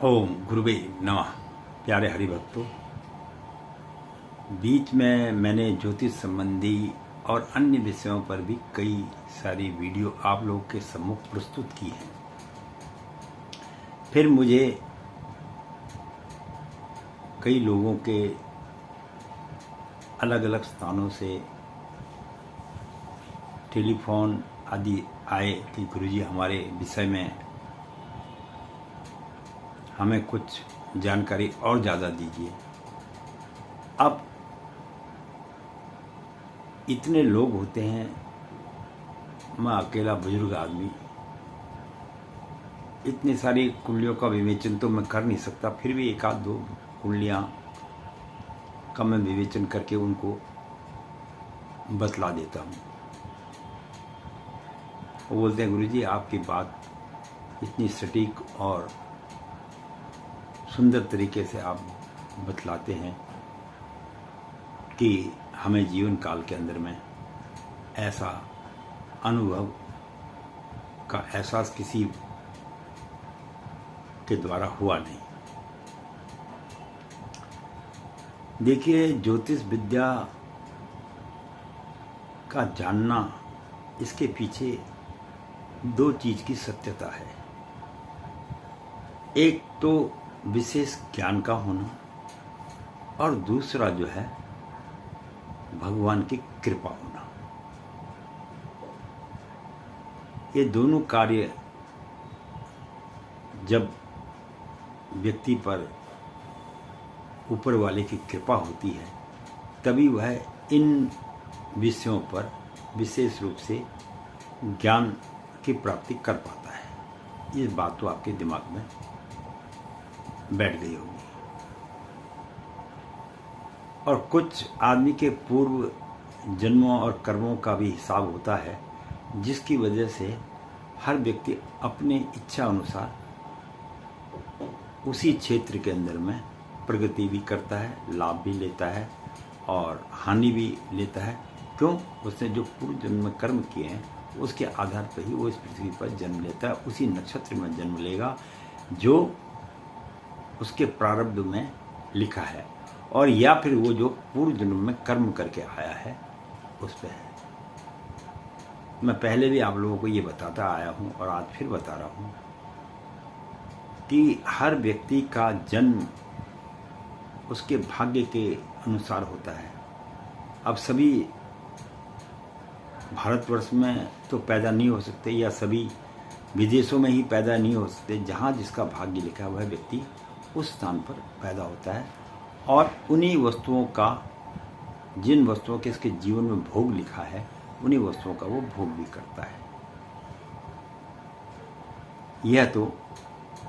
ओम गुरुवे नमः। प्यारे हरिभक्तों, बीच में मैंने ज्योतिष संबंधी और अन्य विषयों पर भी कई सारी वीडियो आप लोगों के सम्मुख प्रस्तुत की हैं। फिर मुझे कई लोगों के अलग अलग स्थानों से टेलीफोन आदि आए कि गुरुजी हमारे विषय में हमें कुछ जानकारी और ज़्यादा दीजिए। अब इतने लोग होते हैं, मैं अकेला बुजुर्ग आदमी, इतनी सारी कुंडलियों का विवेचन तो मैं कर नहीं सकता। फिर भी एक आध दो कुंडलियाँ का मैं विवेचन करके उनको बतला देता हूँ। वो बोलते हैं गुरुजी आपकी बात इतनी सटीक और सुंदर तरीके से आप बतलाते हैं कि हमें जीवन काल के अंदर में ऐसा अनुभव का एहसास किसी के द्वारा हुआ नहीं। देखिए, ज्योतिष विद्या का जानना, इसके पीछे दो चीज की सत्यता है। एक तो विशेष ज्ञान का होना और दूसरा जो है भगवान की कृपा होना। ये दोनों कार्य जब व्यक्ति पर ऊपर वाले की कृपा होती है तभी वह इन विषयों पर विशेष रूप से ज्ञान की प्राप्ति कर पाता है। ये बात तो आपके दिमाग में बैठ गई होगी। और कुछ आदमी के पूर्व जन्मों और कर्मों का भी हिसाब होता है, जिसकी वजह से हर व्यक्ति अपने इच्छा अनुसार उसी क्षेत्र के अंदर में प्रगति भी करता है, लाभ भी लेता है और हानि भी लेता है। क्यों? उसने जो पूर्व जन्म में कर्म किए हैं उसके आधार पर ही वो इस पृथ्वी पर जन्म लेता है। उसी नक्षत्र में जन्म लेगा जो उसके प्रारब्ध में लिखा है, और या फिर वो जो पूर्व जन्म में कर्म करके आया है उस पर है। मैं पहले भी आप लोगों को ये बताता आया हूँ और आज फिर बता रहा हूँ कि हर व्यक्ति का जन्म उसके भाग्य के अनुसार होता है। अब सभी भारतवर्ष में तो पैदा नहीं हो सकते, या सभी विदेशों में ही पैदा नहीं हो सकते। जहाँ जिसका भाग्य लिखा है वह व्यक्ति उस स्थान पर पैदा होता है, और उन्हीं वस्तुओं का, जिन वस्तुओं के इसके जीवन में भोग लिखा है, उन्हीं वस्तुओं का वो भोग भी करता है। यह तो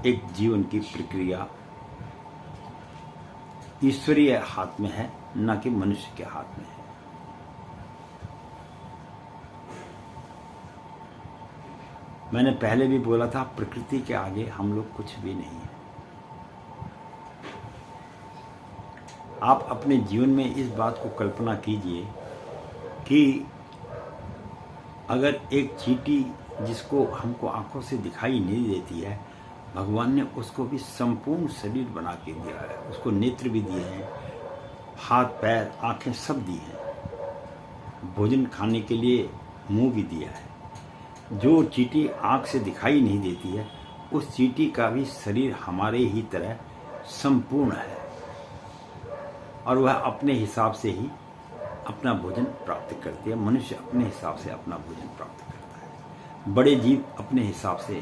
एक जीवन की प्रक्रिया ईश्वरीय हाथ में है, न कि मनुष्य के हाथ में है। मैंने पहले भी बोला था, प्रकृति के आगे हम लोग कुछ भी नहीं है। आप अपने जीवन में इस बात को कल्पना कीजिए कि अगर एक चींटी जिसको हमको आंखों से दिखाई नहीं देती है, भगवान ने उसको भी संपूर्ण शरीर बना के दिया है। उसको नेत्र भी दिए हैं, हाथ पैर आंखें सब दी हैं, भोजन खाने के लिए मुंह भी दिया है। जो चींटी आंख से दिखाई नहीं देती है, उस चींटी का भी शरीर हमारे ही तरह संपूर्ण है, और वह अपने हिसाब से ही अपना भोजन प्राप्त करती है। मनुष्य अपने हिसाब से अपना भोजन प्राप्त करता है, बड़े जीव अपने हिसाब से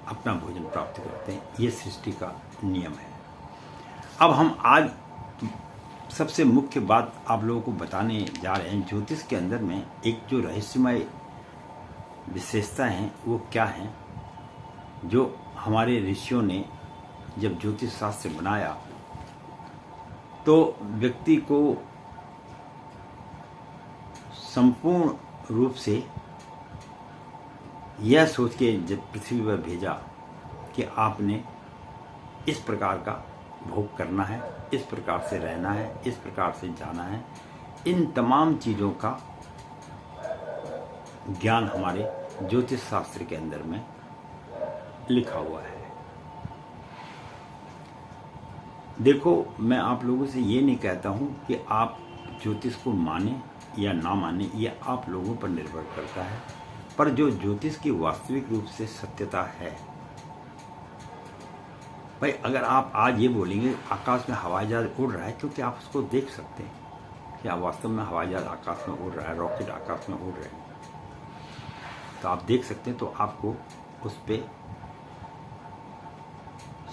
अपना भोजन प्राप्त करते हैं। ये सृष्टि का नियम है। अब हम आज सबसे मुख्य बात आप लोगों को बताने जा रहे हैं। ज्योतिष के अंदर में एक जो रहस्यमय विशेषता हैं वो क्या हैं, जो हमारे ऋषियों ने जब ज्योतिष शास्त्र बनाया तो व्यक्ति को संपूर्ण रूप से यह सोच के जब पृथ्वी पर भेजा कि आपने इस प्रकार का भोग करना है, इस प्रकार से रहना है, इस प्रकार से जाना है, इन तमाम चीज़ों का ज्ञान हमारे ज्योतिष शास्त्र के अंदर में लिखा हुआ है। देखो, मैं आप लोगों से ये नहीं कहता हूँ कि आप ज्योतिष को माने या ना माने, ये आप लोगों पर निर्भर करता है। पर जो ज्योतिष की वास्तविक रूप से सत्यता है, भाई अगर आप आज ये बोलेंगे आकाश में हवाई जहाज उड़ रहा है, क्योंकि आप उसको देख सकते हैं कि वास्तव में हवाई जहाज आकाश में उड़ रहा है, रॉकेट आकाश में उड़ रहे हैं, तो आप देख सकते हैं, तो आपको उस पर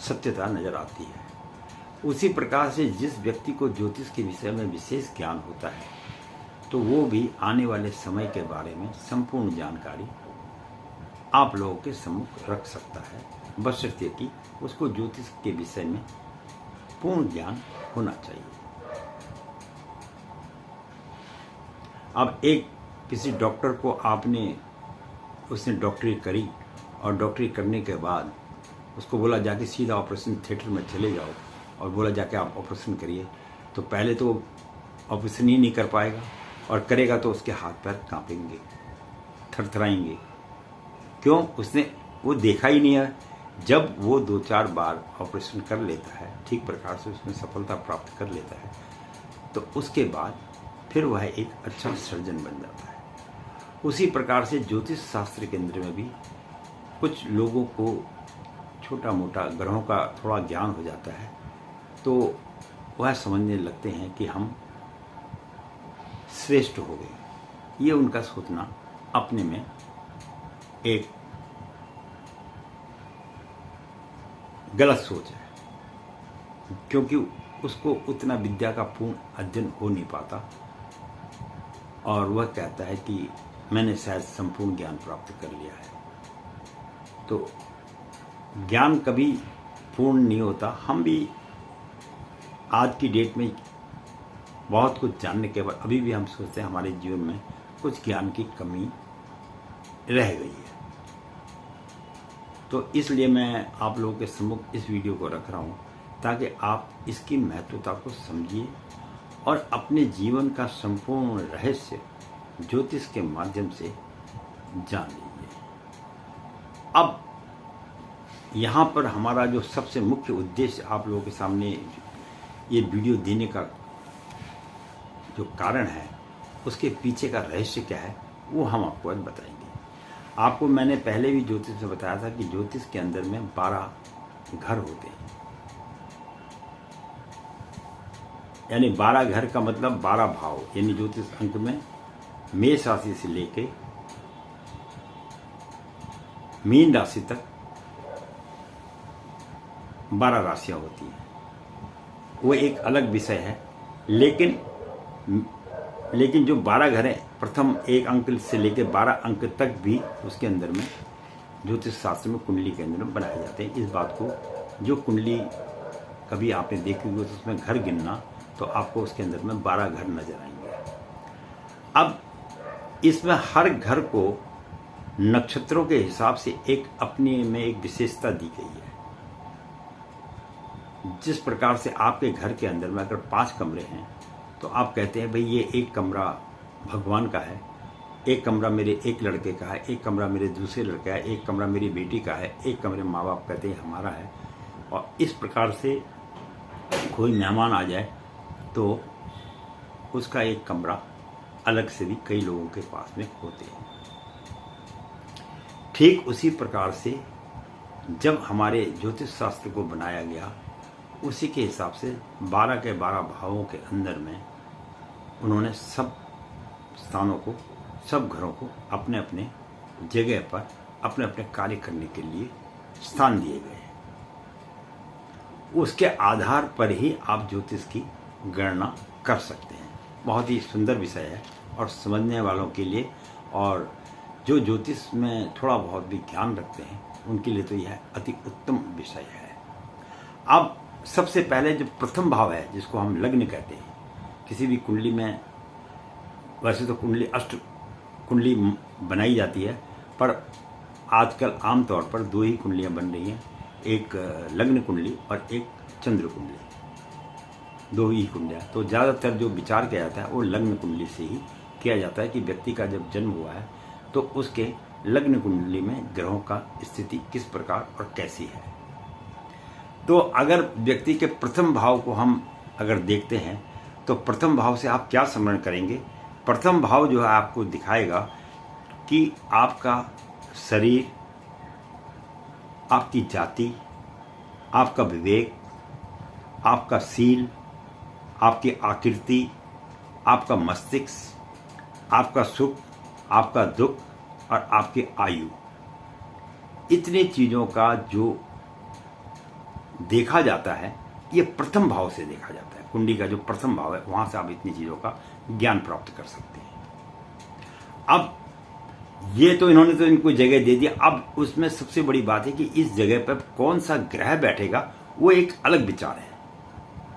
सत्यता नजर आती है। उसी प्रकार से जिस व्यक्ति को ज्योतिष के विषय में विशेष ज्ञान होता है, तो वो भी आने वाले समय के बारे में संपूर्ण जानकारी आप लोगों के सम्मुख रख सकता है, बशर्ते कि उसको ज्योतिष के विषय में पूर्ण ज्ञान होना चाहिए। अब एक किसी डॉक्टर को उसने डॉक्टरी करी और डॉक्टरी करने के बाद उसको बोला जाके सीधा ऑपरेशन थिएटर में चले जाओ और बोला जाके आप ऑपरेशन करिए, तो पहले तो ऑपरेशन ही नहीं कर पाएगा, और करेगा तो उसके हाथ पैर कांपेंगे, थरथराएंगे। क्यों? उसने वो देखा ही नहीं है। जब वो 2-4 बार ऑपरेशन कर लेता है, ठीक प्रकार से उसमें सफलता प्राप्त कर लेता है, तो उसके बाद फिर वह एक अच्छा सर्जन बन जाता है। उसी प्रकार से ज्योतिष शास्त्र केंद्र में भी कुछ लोगों को छोटा मोटा ग्रहों का थोड़ा ज्ञान हो जाता है, तो वह समझने लगते हैं कि हम श्रेष्ठ हो गए। ये उनका सोचना अपने में एक गलत सोच है, क्योंकि उसको उतना विद्या का पूर्ण अध्ययन हो नहीं पाता, और वह कहता है कि मैंने शायद संपूर्ण ज्ञान प्राप्त कर लिया है। तो ज्ञान कभी पूर्ण नहीं होता। हम भी आज की डेट में बहुत कुछ जानने के बाद अभी भी हम सोचते हैं हमारे जीवन में कुछ ज्ञान की कमी रह गई है। तो इसलिए मैं आप लोगों के सम्मुख इस वीडियो को रख रहा हूँ, ताकि आप इसकी महत्वता को समझिए और अपने जीवन का संपूर्ण रहस्य ज्योतिष के माध्यम से जान लीजिए। अब यहाँ पर हमारा जो सबसे मुख्य उद्देश्य आप लोगों के सामने ये वीडियो देने का जो कारण है, उसके पीछे का रहस्य क्या है, वो हम आपको आज बताएंगे। आपको मैंने पहले भी ज्योतिष में बताया था कि ज्योतिष के अंदर में 12 घर होते हैं। यानी 12 घर का मतलब 12 भाव, यानी ज्योतिष अंक में मेष राशि से लेके मीन राशि तक 12 राशियां होती हैं। वो एक अलग विषय है, लेकिन जो 12 घर हैं, प्रथम 1 अंक से लेकर 12 अंक तक भी उसके अंदर में ज्योतिष शास्त्र में कुंडली के अंदर में बनाए जाते हैं। इस बात को जो कुंडली कभी आपने देखी होगी तो उसमें घर गिनना, तो आपको उसके अंदर में 12 घर नजर आएंगे। अब इसमें हर घर को नक्षत्रों के हिसाब से एक अपने में एक विशेषता दी गई है। जिस प्रकार से आपके घर के अंदर में अगर 5 कमरे हैं, तो आप कहते हैं भाई ये एक कमरा भगवान का है, एक कमरा मेरे एक लड़के का है, एक कमरा मेरे दूसरे लड़के का है, एक कमरा मेरी बेटी का है, एक कमरे माँ बाप कहते हैं हमारा है। और इस प्रकार से कोई मेहमान आ जाए तो उसका एक कमरा अलग से भी कई लोगों के पास में होते हैं। ठीक उसी प्रकार से जब हमारे ज्योतिष शास्त्र को बनाया गया, उसी के हिसाब से 12 के 12 भावों के अंदर में उन्होंने सब स्थानों को, सब घरों को अपने अपने जगह पर अपने अपने कार्य करने के लिए स्थान दिए गए। उसके आधार पर ही आप ज्योतिष की गणना कर सकते हैं। बहुत ही सुंदर विषय है और समझने वालों के लिए, और जो ज्योतिष में थोड़ा बहुत भी ज्ञान रखते हैं उनके लिए तो यह अति उत्तम विषय है। अब सबसे पहले जो प्रथम भाव है, जिसको हम लग्न कहते हैं, किसी भी कुंडली में, वैसे तो कुंडली अष्ट कुंडली बनाई जाती है, पर आजकल आमतौर पर 2 ही कुंडलियां बन रही हैं, एक लग्न कुंडली और एक चंद्र कुंडली, 2 ही कुंडलियां। तो ज़्यादातर जो विचार किया जाता है वो लग्न कुंडली से ही किया जाता है कि व्यक्ति का जब जन्म हुआ है तो उसके लग्न कुंडली में ग्रहों का स्थिति किस प्रकार और कैसी है। तो अगर व्यक्ति के प्रथम भाव को हम अगर देखते हैं तो प्रथम भाव से आप क्या स्मरण करेंगे। प्रथम भाव जो है आपको दिखाएगा कि आपका शरीर, आपकी जाति, आपका विवेक, आपका शील, आपकी आकृति, आपका मस्तिष्क, आपका सुख, आपका दुख और आपकी आयु, इतने चीज़ों का जो देखा जाता है ये प्रथम भाव से देखा जाता है। कुंडली का जो प्रथम भाव है वहां से आप इतनी चीज़ों का ज्ञान प्राप्त कर सकते हैं। अब ये तो इन्होंने तो इनको जगह दे दिया। अब उसमें सबसे बड़ी बात है कि इस जगह पर कौन सा ग्रह बैठेगा वो एक अलग विचार है।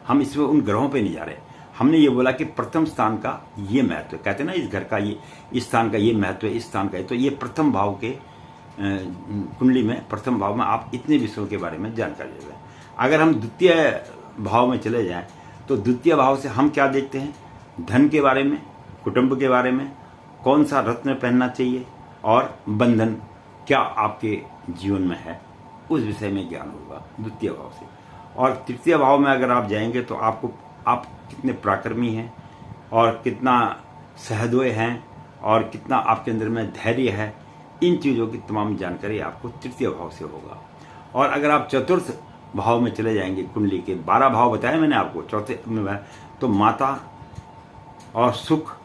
हम इसमें उन ग्रहों पे नहीं जा रहे। हमने ये बोला कि प्रथम स्थान का ये महत्व, कहते हैं ना इस घर का ये, इस स्थान का ये महत्व है, इस स्थान का है। तो ये प्रथम भाव के कुंडली में प्रथम भाव में आप इतने विषयों के बारे में जानकारी ले रहे हैं। अगर हम द्वितीय भाव में चले जाएं तो द्वितीय भाव से हम क्या देखते हैं, धन के बारे में, कुटुंब के बारे में, कौन सा रत्न पहनना चाहिए और बंधन क्या आपके जीवन में है, उस विषय में ज्ञान होगा द्वितीय भाव से। और तृतीय भाव में अगर आप जाएंगे तो आप कितने पराक्रमी हैं और कितना सहृदय हैं और कितना आपके अंदर में धैर्य है, इन चीज़ों की तमाम जानकारी आपको तृतीय भाव से होगा। और अगर आप चतुर्थ भाव में चले जाएंगे, कुंडली के 12 भाव बताए मैंने आपको, चौथे में तो माता और सुख,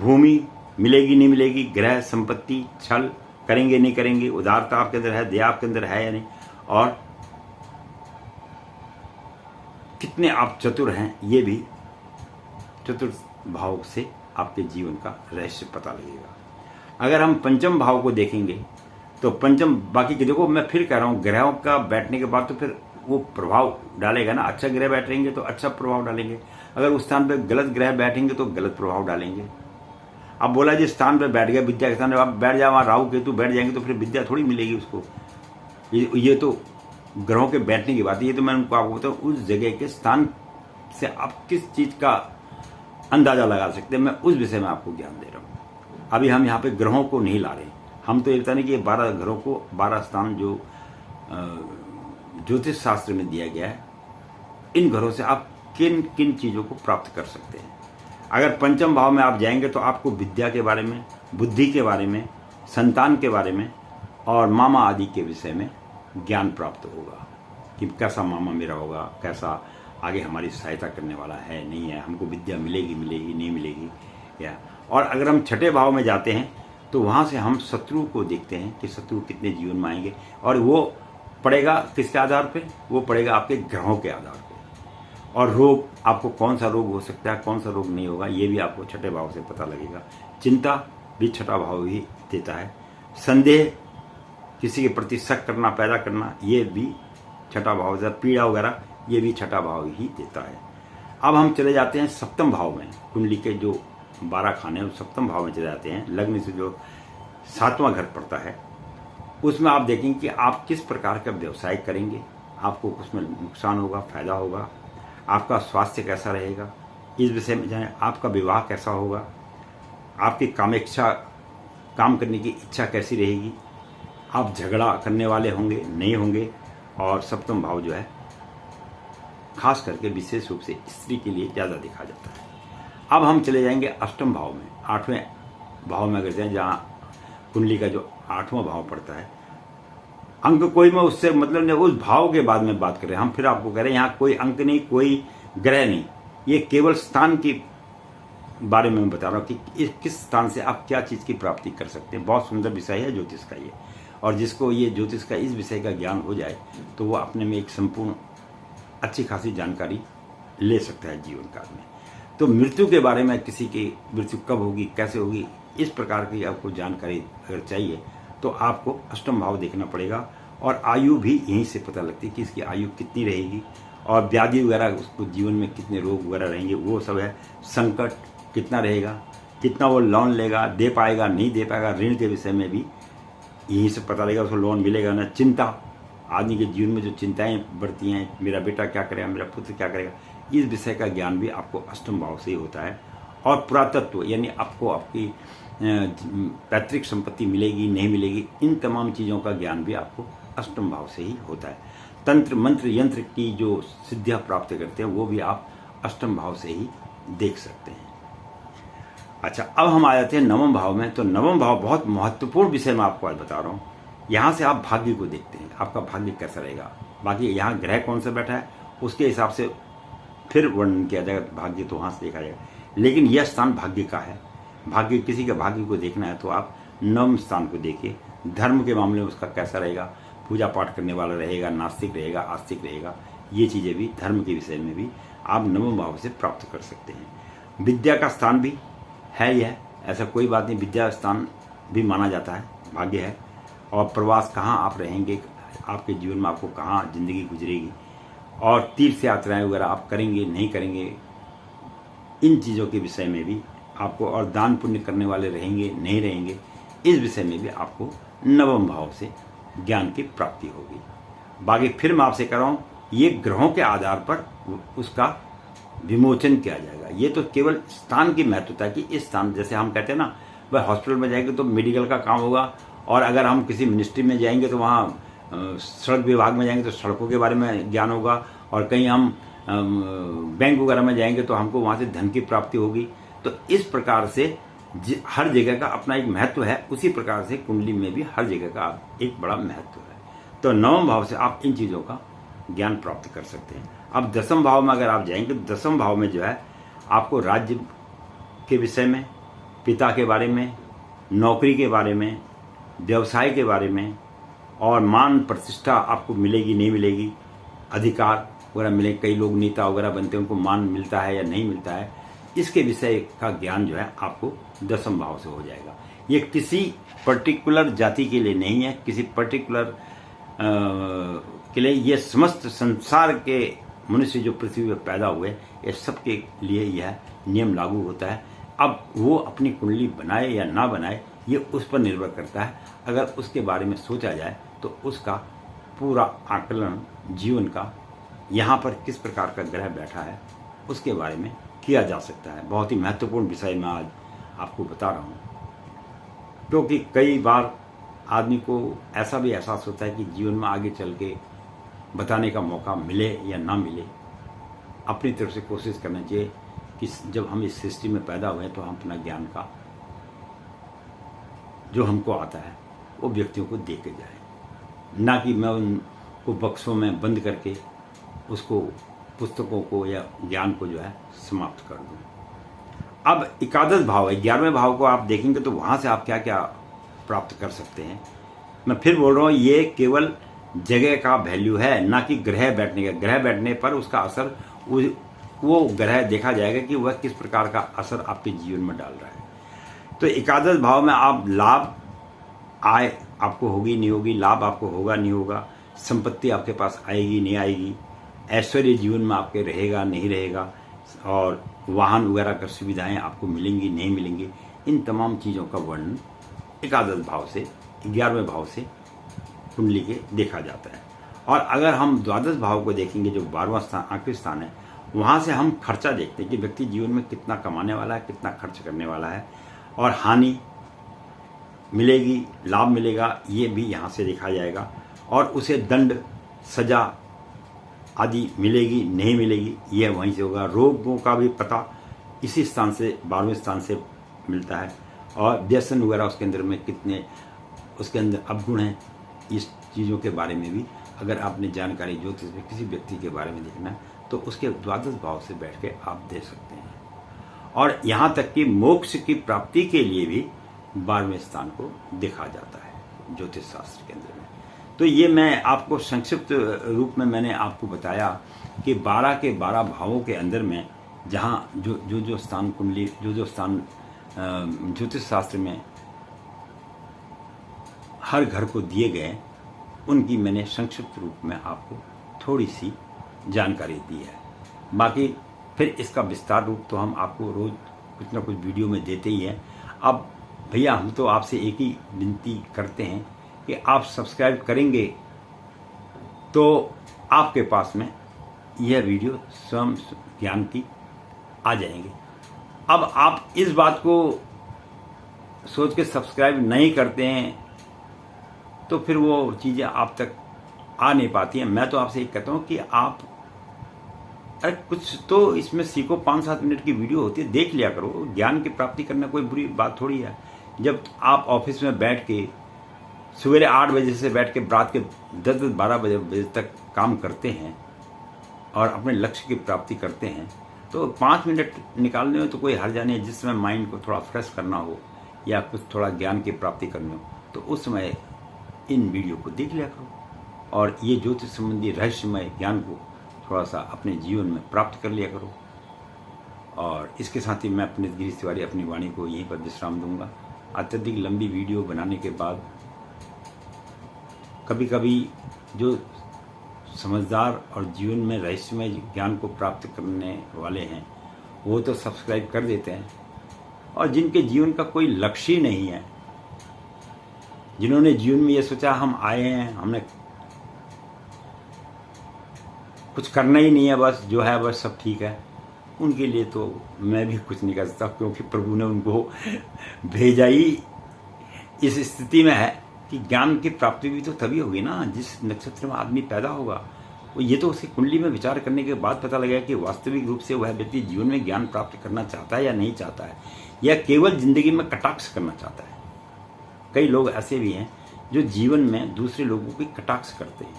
भूमि मिलेगी नहीं मिलेगी, ग्रह, संपत्ति, छल करेंगे नहीं करेंगे, उदारता आपके अंदर है, दया आपके अंदर है या नहीं, और कितने आप चतुर हैं, ये भी चतुर्थ भाव से आपके जीवन का रहस्य पता लगेगा। अगर हम पंचम भाव को देखेंगे तो पंचम, बाकी के देखो मैं फिर कह रहा हूँ, ग्रहों का बैठने के बाद तो फिर वो प्रभाव डालेगा ना। अच्छा ग्रह बैठेंगे तो अच्छा प्रभाव डालेंगे, अगर उस स्थान पर गलत ग्रह बैठेंगे तो गलत प्रभाव डालेंगे। अब बोला जिस स्थान पर बैठ गया विद्या के स्थान पर, आप बैठ जाओ वहाँ राहु केतु बैठ जाएंगे तो फिर विद्या थोड़ी मिलेगी उसको। ये तो ग्रहों के बैठने की बात है। ये तो मैं उनको आपको बताऊँ, उस जगह के स्थान से आप किस चीज़ का अंदाजा लगा सकते हैं, मैं उस विषय में आपको ज्ञान दे रहा हूँ। अभी हम यहाँ पे ग्रहों को नहीं ला रहे, हम तो ये बता रहे कि ये 12 ग्रहों को 12 स्थान जो ज्योतिष शास्त्र में दिया गया है, इन घरों से आप किन किन चीज़ों को प्राप्त कर सकते हैं। अगर पंचम भाव में आप जाएंगे तो आपको विद्या के बारे में, बुद्धि के बारे में, संतान के बारे में और मामा आदि के विषय में ज्ञान प्राप्त होगा कि कैसा मामा मेरा होगा, कैसा आगे हमारी सहायता करने वाला है नहीं है, हमको विद्या मिलेगी नहीं मिलेगी या। और अगर हम छठे भाव में जाते हैं तो वहाँ से हम शत्रु को देखते हैं कि शत्रु कितने जीवन में आएंगे, और वो पड़ेगा किसके आधार पे, वो पड़ेगा आपके ग्रहों के आधार पे। और रोग, आपको कौन सा रोग हो सकता है, कौन सा रोग नहीं होगा, ये भी आपको छठे भाव से पता लगेगा। चिंता भी छठा भाव ही देता है। संदेह, किसी के प्रति शक करना, पैदा करना, ये भी छठा भाव से। पीड़ा वगैरह ये भी छठा भाव ही देता है। अब हम चले जाते हैं सप्तम भाव में। कुंडली के जो 12 खाने हैं सप्तम भाव में चले जाते हैं। लग्न से जो 7वां घर पड़ता है उसमें आप देखेंगे कि आप किस प्रकार का व्यवसाय करेंगे, आपको उसमें नुकसान होगा, फायदा होगा, आपका स्वास्थ्य कैसा रहेगा, इस विषय में जाने। आपका विवाह कैसा होगा, आपकी कामेच्छा, काम करने की इच्छा कैसी रहेगी, आप झगड़ा करने वाले होंगे नहीं होंगे। और सप्तम भाव जो है खास करके विशेष रूप से स्त्री के लिए ज़्यादा देखा जाता है। अब हम चले जाएंगे अष्टम भाव में, 8वें भाव में अगर जाएं, जहाँ कुंडली का जो 8वां भाव पड़ता है। अंक कोई में उससे मतलब नहीं, उस भाव के बाद में बात कर रहे हैं हम। फिर आपको कह रहे हैं यहाँ कोई अंक नहीं, कोई ग्रह नहीं, ये केवल स्थान के बारे में मैं बता रहा हूँ कि किस स्थान से आप क्या चीज़ की प्राप्ति कर सकते हैं। बहुत सुंदर विषय है ज्योतिष का ये, और जिसको ये ज्योतिष का इस विषय का ज्ञान हो जाए तो वो अपने में एक संपूर्ण अच्छी खासी जानकारी ले सकता है जीवन काल में। तो मृत्यु के बारे में, किसी की मृत्यु कब होगी, कैसे होगी, इस प्रकार की आपको जानकारी अगर चाहिए तो आपको अष्टम भाव देखना पड़ेगा। और आयु भी यहीं से पता लगती है कि इसकी आयु कितनी रहेगी, और व्याधि वगैरह, उसको जीवन में कितने रोग वगैरह रहेंगे, वो सब है। संकट कितना रहेगा, कितना वो लोन लेगा, दे पाएगा नहीं दे पाएगा, ऋण के विषय में भी यहीं से पता लगेगा, उसको लोन मिलेगा ना। चिंता, आदमी के जीवन में जो चिंताएं बढ़ती हैं, मेरा बेटा क्या करेगा, मेरा पुत्र क्या करेगा, इस विषय का ज्ञान भी आपको अष्टम भाव से ही होता है। और पुरातत्व, यानी आपको आपकी पैतृक संपत्ति मिलेगी नहीं मिलेगी, इन तमाम चीज़ों का ज्ञान भी आपको अष्टम भाव से ही होता है। तंत्र मंत्र यंत्र की जो सिद्धियाँ प्राप्त करते हैं वो भी आप अष्टम भाव से ही देख सकते हैं। अच्छा, अब हम आ जाते हैं नवम भाव में। तो नवम भाव बहुत महत्वपूर्ण विषय मैं आपको आज बता रहा हूँ। यहाँ से आप भाग्य को देखते हैं, आपका भाग्य कैसा रहेगा। बाकी यहाँ ग्रह कौन सा बैठा है उसके हिसाब से फिर वर्णन किया जाएगा, भाग्य तो वहाँ से देखा जाएगा, लेकिन यह स्थान भाग्य का है। भाग्य, किसी के भाग्य को देखना है तो आप नवम स्थान को देखिए। धर्म के मामले में उसका कैसा रहेगा, पूजा पाठ करने वाला रहेगा, नास्तिक रहेगा, आस्तिक रहेगा, ये चीज़ें भी धर्म के विषय में भी आप नवम भाव से प्राप्त कर सकते हैं। विद्या का स्थान भी है यह, ऐसा कोई बात नहीं, विद्या स्थान भी माना जाता है, भाग्य है। और प्रवास, कहाँ आप रहेंगे, आपके जीवन में आपको कहाँ जिंदगी गुजरेगी, और तीर्थ यात्राएं वगैरह आप करेंगे नहीं करेंगे, इन चीज़ों के विषय में भी आपको, और दान पुण्य करने वाले रहेंगे नहीं रहेंगे, इस विषय में भी आपको नवम भाव से ज्ञान की प्राप्ति होगी। बाकी फिर मैं आपसे कह रहा हूँ, ये ग्रहों के आधार पर उसका विमोचन किया जाएगा। ये तो केवल स्थान की महत्वता है कि इस स्थान, जैसे हम कहते हैं ना, वह हॉस्पिटल में जाएंगे तो मेडिकल का काम होगा, और अगर हम किसी मिनिस्ट्री में जाएंगे तो वहाँ सड़क विभाग में जाएंगे तो सड़कों के बारे में ज्ञान होगा, और कहीं हम बैंक वगैरह में जाएंगे तो हमको वहाँ से धन की प्राप्ति होगी। तो इस प्रकार से हर जगह का अपना एक महत्व है, उसी प्रकार से कुंडली में भी हर जगह का एक बड़ा महत्व है। तो नवम भाव से आप इन चीज़ों का ज्ञान प्राप्त कर सकते हैं। अब दसम भाव में अगर आप जाएंगे तो दसम भाव में जो है आपको राज्य के विषय में, पिता के बारे में, नौकरी के बारे में, व्यवसाय के बारे में, और मान प्रतिष्ठा आपको मिलेगी नहीं मिलेगी, अधिकार वगैरह मिले, कई लोग नेता वगैरह बनते हैं, उनको मान मिलता है या नहीं मिलता है, इसके विषय का ज्ञान जो है आपको दसम भाव से हो जाएगा। ये किसी पर्टिकुलर जाति के लिए नहीं है, किसी पर्टिकुलर के लिए, ये समस्त संसार के मनुष्य जो पृथ्वी पर पैदा हुए, ये सबके लिए यह नियम लागू होता है। अब वो अपनी कुंडली बनाए या ना बनाए, ये उस पर निर्भर करता है। अगर उसके बारे में सोचा जाए तो उसका पूरा आकलन जीवन का, यहाँ पर किस प्रकार का ग्रह बैठा है, उसके बारे में किया जा सकता है। बहुत ही महत्वपूर्ण विषय मैं आज आपको बता रहा हूँ, क्योंकि कई बार आदमी को ऐसा भी एहसास होता है कि जीवन में आगे चल के बताने का मौका मिले या ना मिले, अपनी तरफ से कोशिश करना चाहिए कि जब हम इस सृष्टि में पैदा हुए तो हम अपना ज्ञान का जो हमको आता है वो व्यक्तियों को दे के जाए, ना कि मैं उनको बक्सों में बंद करके उसको, पुस्तकों को या ज्ञान को जो है समाप्त कर दूं। अब एकादश भाव है, 11वें भाव को आप देखेंगे तो वहाँ से आप क्या क्या प्राप्त कर सकते हैं। मैं फिर बोल रहा हूँ, ये केवल जगह का वैल्यू है, ना कि ग्रह बैठने का। ग्रह बैठने पर उसका असर, वो ग्रह देखा जाएगा कि वह किस प्रकार का असर आपके जीवन में डाल रहा है। तो एकादश भाव में आप लाभ, आय आपको होगी नहीं होगी, लाभ आपको होगा नहीं होगा, संपत्ति आपके पास आएगी नहीं आएगी, ऐश्वर्य जीवन में आपके रहेगा नहीं रहेगा, और वाहन वगैरह की सुविधाएं आपको मिलेंगी नहीं मिलेंगी, इन तमाम चीज़ों का वर्णन एकादश भाव से, 11वें भाव से कुंडली के देखा जाता है। और अगर हम द्वादश भाव को देखेंगे, जो 12वां स्थान, आखिरी स्थान है, वहाँ से हम खर्चा देखते हैं कि व्यक्ति जीवन में कितना कमाने वाला है, कितना खर्च करने वाला है, और हानि मिलेगी, लाभ मिलेगा, ये भी यहाँ से देखा जाएगा। और उसे दंड, सजा आदि मिलेगी नहीं मिलेगी, यह वहीं से होगा। रोगों का भी पता इसी स्थान से, 12वें स्थान से मिलता है। और व्यसन वगैरह उसके अंदर में कितने, उसके अंदर अवगुण हैं, इस चीज़ों के बारे में भी अगर आपने जानकारी ज्योतिष में किसी व्यक्ति के बारे में देखना है तो उसके द्वादश भाव से बैठ के आप दे सकते हैं। और यहाँ तक कि मोक्ष की प्राप्ति के लिए भी 12वें स्थान को देखा जाता है ज्योतिष शास्त्र के अंदर में। तो ये मैं आपको संक्षिप्त रूप में मैंने आपको बताया कि 12 के 12 भावों के अंदर में जहाँ जो स्थान कुंडली, जो स्थान ज्योतिष शास्त्र में हर घर को दिए गए, उनकी मैंने संक्षिप्त रूप में आपको थोड़ी सी जानकारी दी है। बाकी फिर इसका विस्तार रूप तो हम आपको रोज कुछ ना कुछ वीडियो में देते ही हैं। अब भैया हम तो आपसे एक ही विनती करते हैं कि आप सब्सक्राइब करेंगे तो आपके पास में यह वीडियो स्वयं ज्ञान की आ जाएंगे। अब आप इस बात को सोच के सब्सक्राइब नहीं करते हैं तो फिर वो चीज़ें आप तक आ नहीं पाती हैं। मैं तो आपसे ये कहता हूँ कि आप अरे कुछ तो इसमें सीखो। 5-7 मिनट की वीडियो होती है, देख लिया करो। ज्ञान की प्राप्ति करना कोई बुरी बात थोड़ी है। जब आप ऑफिस में बैठ के सवेरे 8 बजे से बैठ के रात के 10-12 बजे तक काम करते हैं और अपने लक्ष्य की प्राप्ति करते हैं, तो 5 मिनट निकालने में तो कोई हर्जा नहीं है। जिस समय माइंड को थोड़ा फ्रेश करना हो या कुछ थोड़ा ज्ञान की प्राप्ति करनी हो तो उस समय इन वीडियो को देख लिया करो और ये ज्योतिष संबंधी रहस्यमय ज्ञान को थोड़ा सा अपने जीवन में प्राप्त कर लिया करो। और इसके साथ ही मैं पंडित गिरीश तिवारी अपनी वाणी को यहीं पर विश्राम दूंगा। अत्यधिक लंबी वीडियो बनाने के बाद कभी कभी जो समझदार और जीवन में रहस्यमय ज्ञान को प्राप्त करने वाले हैं वो तो सब्सक्राइब कर देते हैं, और जिनके जीवन का कोई लक्ष्य ही नहीं है, जिन्होंने जीवन में ये सोचा हम आए हैं, हमने कुछ करना ही नहीं है, बस जो है बस सब ठीक है, उनके लिए तो मैं भी कुछ नहीं कर सकता, क्योंकि प्रभु ने उनको भेजा ही इस स्थिति में है कि ज्ञान की प्राप्ति भी तो तभी होगी ना जिस नक्षत्र में आदमी पैदा होगा। ये तो उसकी कुंडली में विचार करने के बाद पता लगेगा कि वास्तविक रूप से वह व्यक्ति जीवन में ज्ञान प्राप्त करना चाहता है या नहीं चाहता है, या केवल जिंदगी में कटाक्ष करना चाहता है। कई लोग ऐसे भी हैं जो जीवन में दूसरे लोगों की कटाक्ष करते हैं,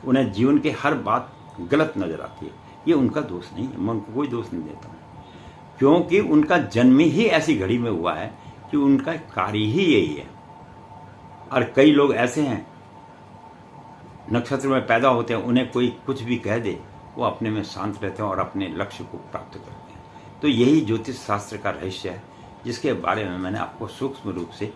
उन्हें जीवन के हर बात गलत नजर आती है। ये उनका दोष नहीं है, मैं उनको कोई दोष नहीं देता हूँ, क्योंकि उनका जन्म ही ऐसी घड़ी में हुआ है कि उनका कार्य ही यही है। और कई लोग ऐसे हैं नक्षत्र में पैदा होते हैं, उन्हें कोई कुछ भी कह दे वो अपने में शांत रहते हैं और अपने लक्ष्य को प्राप्त करते हैं। तो यही ज्योतिष शास्त्र का रहस्य है, जिसके बारे में मैंने आपको सूक्ष्म रूप से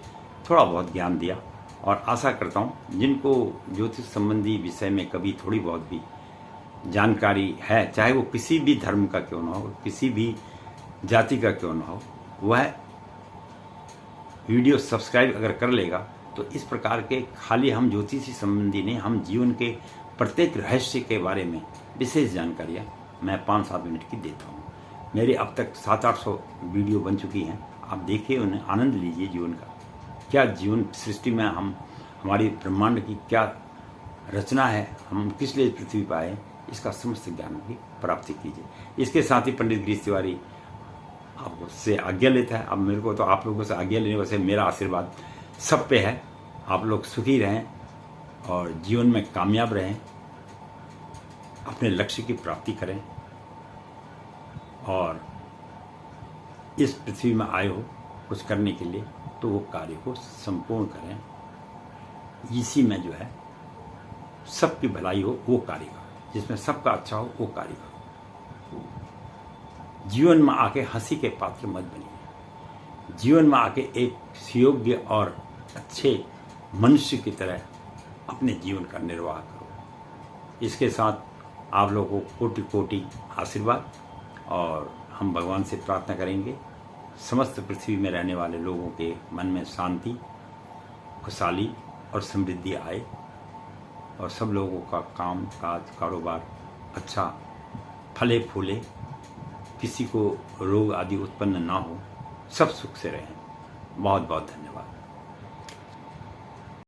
थोड़ा बहुत ज्ञान दिया। और आशा करता हूँ जिनको ज्योतिष संबंधी विषय में कभी थोड़ी बहुत भी जानकारी है, चाहे वो किसी भी धर्म का क्यों ना हो, किसी भी जाति का क्यों ना हो, वह वीडियो सब्सक्राइब अगर कर लेगा तो इस प्रकार के खाली हम ज्योतिषी संबंधी नहीं, हम जीवन के प्रत्येक रहस्य के बारे में विशेष जानकारियाँ मैं 5-7 मिनट की देता हूँ। मेरी अब तक 700-800 वीडियो बन चुकी हैं, आप देखिए, उन्हें आनंद लीजिए। जीवन का क्या जीवन सृष्टि में हम हमारी ब्रह्मांड की क्या रचना है, हम किस लिए पृथ्वी पर आए, इसका समस्त ज्ञान की प्राप्ति कीजिए। इसके साथ ही पंडित गिरीश तिवारी आपसे आज्ञा लेता है। अब मेरे को तो आप लोगों से आज्ञा लेने वैसे मेरा आशीर्वाद सब पे है। आप लोग सुखी रहें और जीवन में कामयाब रहें, अपने लक्ष्य की प्राप्ति करें और इस पृथ्वी में आए हो कुछ करने के लिए तो वो कार्य को संपूर्ण करें। इसी में जो है सबकी भलाई हो वो कार्य करो, जिसमें सबका अच्छा हो वो कार्य करो। जीवन में आके हंसी के पात्र मत बनिए, जीवन में आके एक सुयोग्य और अच्छे मनुष्य की तरह अपने जीवन का निर्वाह करो। इसके साथ आप लोगों को कोटि कोटि आशीर्वाद, और हम भगवान से प्रार्थना करेंगे समस्त पृथ्वी में रहने वाले लोगों के मन में शांति, खुशहाली और समृद्धि आए, और सब लोगों का काम काज कारोबार अच्छा फले फूले, किसी को रोग आदि उत्पन्न ना हो, सब सुख से रहें। बहुत बहुत धन्यवाद।